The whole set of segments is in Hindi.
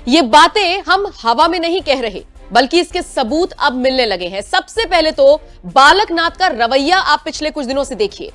ये बातें हम हवा में नहीं कह रहे, बल्कि इसके सबूत अब मिलने लगे हैं। सबसे पहले तो बालकनाथ का रवैया आप पिछले कुछ दिनों से देखिए।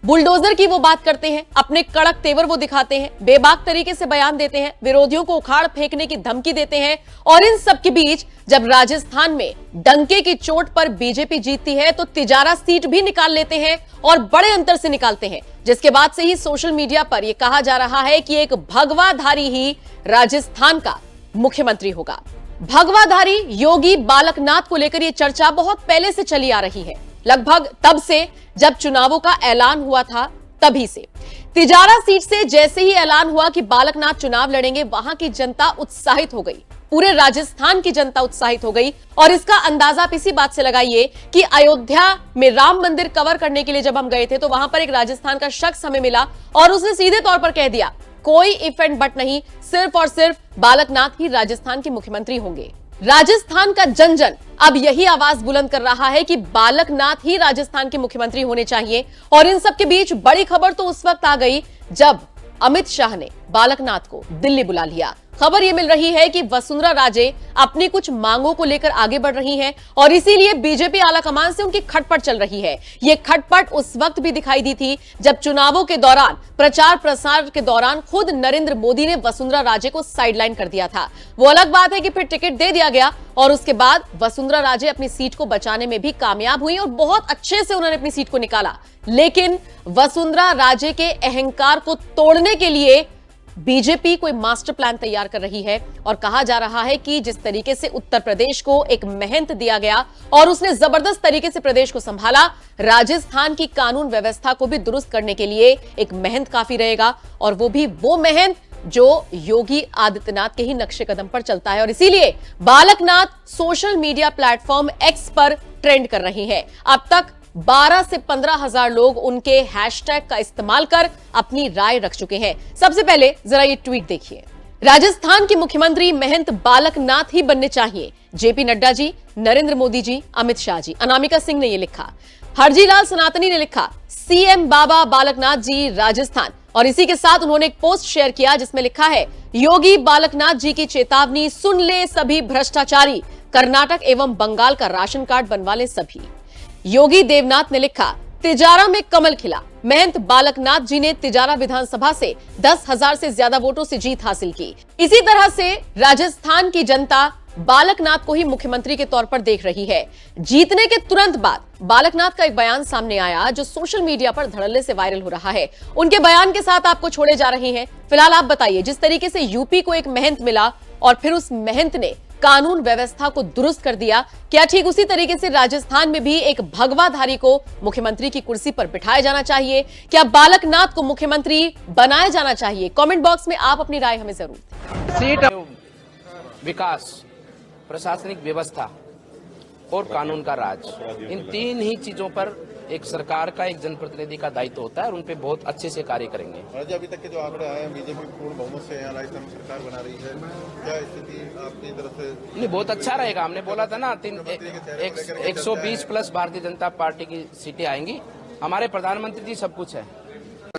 बुलडोजर की वो बात करते हैं, अपने कड़क तेवर वो दिखाते हैं, बेबाक तरीके से बयान देते हैं, विरोधियों को उखाड़ फेंकने की धमकी देते हैं। और इन सब के बीच जब राजस्थान में डंके की चोट पर बीजेपी जीतती है तो तिजारा सीट भी निकाल लेते हैं और बड़े अंतर से निकालते हैं, जिसके बाद से ही सोशल मीडिया पर यह कहा जा रहा है कि एक भगवाधारी ही राजस्थान का मुख्यमंत्री होगा। भगवाधारी योगी बालकनाथ को लेकर यह चर्चा बहुत पहले से चली आ रही है, लगभग तब से जब चुनावों का ऐलान हुआ था तभी से। तिजारा सीट से जैसे ही ऐलान हुआ कि बालकनाथ चुनाव लड़ेंगे, वहां की जनता उत्साहित हो गई, पूरे राजस्थान की जनता उत्साहित हो गई। और इसका अंदाजा आप इसी बात से लगाइए कि अयोध्या में राम मंदिर कवर करने के लिए जब हम गए थे तो वहां पर एक राजस्थान का शख्स हमें मिला और उसने सीधे तौर पर कह दिया, कोई इफ एंड बट नहीं, सिर्फ और सिर्फ बालकनाथ ही राजस्थान के मुख्यमंत्री होंगे। राजस्थान का जन जन अब यही आवाज बुलंद कर रहा है कि बालकनाथ ही राजस्थान के मुख्यमंत्री होने चाहिए। और इन सब के बीच बड़ी खबर तो उस वक्त आ गई जब अमित शाह ने बालकनाथ को दिल्ली बुला लिया। खबर यह मिल रही है कि वसुंधरा राजे अपनी कुछ मांगों को लेकर आगे बढ़ रही हैं और इसीलिए बीजेपी आलाकमान से उनकी खटपट चल रही है। यह खटपट उस वक्त भी दिखाई दी थी जब चुनावों के दौरान, प्रचार प्रसार के दौरान खुद नरेंद्र मोदी ने वसुंधरा राजे को साइडलाइन कर दिया था। वो अलग बात है कि फिर टिकट दे दिया गया और उसके बाद वसुंधरा राजे अपनी सीट को बचाने में भी कामयाब हुई और बहुत अच्छे से उन्होंने अपनी सीट को निकाला। लेकिन वसुंधरा राजे के अहंकार को तोड़ने के लिए बीजेपी कोई मास्टर प्लान तैयार कर रही है और कहा जा रहा है कि जिस तरीके से उत्तर प्रदेश को एक महंत दिया गया और उसने जबरदस्त तरीके से प्रदेश को संभाला, राजस्थान की कानून व्यवस्था को भी दुरुस्त करने के लिए एक महंत काफी रहेगा। और वो भी वो महंत जो योगी आदित्यनाथ के ही नक्शे कदम पर चलता है। और इसीलिए Balaknath social media platform x पर ट्रेंड कर रही है। अब तक 12 से 15 हजार लोग उनके हैशटैग का इस्तेमाल कर अपनी राय रख चुके हैं। सबसे पहले जरा ये ट्वीट देखिए। राजस्थान के मुख्यमंत्री महंत बालकनाथ ही बनने चाहिए। जेपी नड्डा जी, नरेंद्र मोदी जी, अमित शाह जी। अनामिका सिंह ने यह लिखा। हरजीलाल सनातनी ने लिखा, सीएम बाबा बालकनाथ जी राजस्थान। और इसी के साथ उन्होंने एक पोस्ट शेयर किया जिसमें लिखा है, योगी बालकनाथ जी की चेतावनी सुन ले सभी भ्रष्टाचारी, कर्नाटक एवं बंगाल का राशन कार्ड बनवा ले सभी। योगी देवनाथ ने लिखा, तिजारा में कमल खिला। महंत बालकनाथ जी ने तिजारा विधानसभा से 10,000 से ज्यादा वोटों से जीत हासिल की। इसी तरह से राजस्थान की जनता बालकनाथ को ही मुख्यमंत्री के तौर पर देख रही है। जीतने के तुरंत बाद बालकनाथ का एक बयान सामने आया जो सोशल मीडिया पर धड़ल्ले से वायरल हो रहा है। उनके बयान के साथ आपको छोड़े जा रहे हैं। फिलहाल आप बताइए, जिस तरीके से यूपी को एक महंत मिला और फिर उस महंत ने कानून व्यवस्था को दुरुस्त कर दिया, क्या ठीक उसी तरीके से राजस्थान में भी एक भगवाधारी को मुख्यमंत्री की कुर्सी पर बिठाया जाना चाहिए? क्या बालकनाथ को मुख्यमंत्री बनाया जाना चाहिए? कमेंट बॉक्स में आप अपनी राय हमें जरूर। सीट विकास, प्रशासनिक व्यवस्था और कानून का राज, इन तीन ही चीजों पर एक सरकार का, एक जनप्रतिनिधि का दायित्व होता है और उन पे बहुत अच्छे से कार्य करेंगे। अभी तक के जो आंकड़े आए हैं, बीजेपी पूर्ण बहुमत से यहाँ राजस्थान में सरकार बना रही है, क्या स्थिति आपकी तरफ से? नहीं, बहुत अच्छा रहेगा। हमने बोला था ना, 120 प्लस भारतीय जनता पार्टी की सीटें आएंगी। हमारे प्रधानमंत्री जी सब कुछ है।